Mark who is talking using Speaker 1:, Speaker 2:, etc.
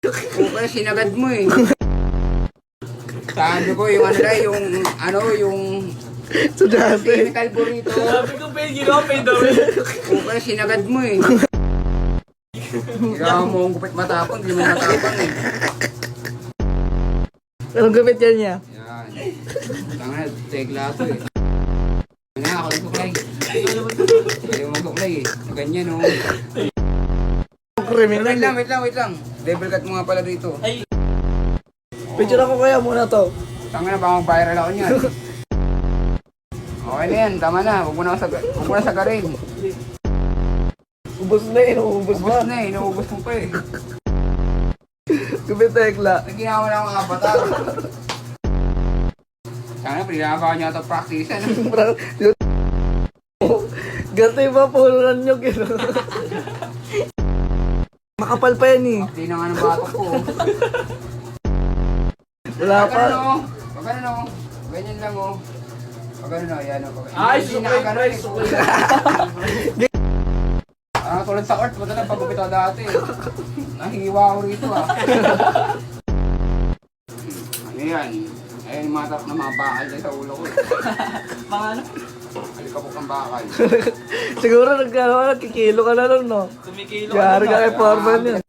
Speaker 1: Okay, sinagad mo eh. Sabi ko yung yung
Speaker 2: Estudyante.
Speaker 1: chemical burrito.
Speaker 3: Sabi ko, pain, ginawa, pain daw eh.
Speaker 1: Okay, sinagad mo eh. Ginawa mo ang gupit matapang, hindi mo matapang eh.
Speaker 2: Anong gupit yan niya?
Speaker 1: Yan. Tanga na, tegla to eh. Nga, ako nagsuklay. Ayaw mo suklay eh. Ganyan oh.
Speaker 2: Criminal.
Speaker 1: Wait lang. Devil cut mo nga pala dito.
Speaker 3: Ay,
Speaker 2: Picture ako kaya muna to.
Speaker 1: Tanga na, baka mag-viral ako niyan. Okay na yan, tama na. Huwag mo na sagarin.
Speaker 2: Ubus na eh, ubus
Speaker 1: Ubus
Speaker 2: na.
Speaker 1: na eh, inuubos mo pa eh.
Speaker 2: Gupit tekla.
Speaker 1: Ginawa na akong avatar. Sana, pinagawa niya ito practice.
Speaker 2: Ganto yung mga pulunan nyo, gano'n. Makapal pa yan eh.
Speaker 1: Hindi na nga ng batok ko.
Speaker 2: Wala pa.
Speaker 1: Pag ano, ganyan lang oh. Pag ano, yan oh.
Speaker 3: ay,
Speaker 1: Hindi
Speaker 3: sukay,
Speaker 1: nakaganon
Speaker 3: pre,
Speaker 1: eh.
Speaker 3: sukay.
Speaker 1: Tulad sa art, ba't na pagupit ako dati. Nahihiwa ako rito ah. Ano yan? Ayun, matak na mga bakal dyan sa ulo ko eh.
Speaker 3: Mga ano?
Speaker 1: Alikabok ng bakal.
Speaker 2: Siguro nagkikilo ka na nun, no?
Speaker 3: Tumikilo
Speaker 2: Yari ka kay Foreman yun.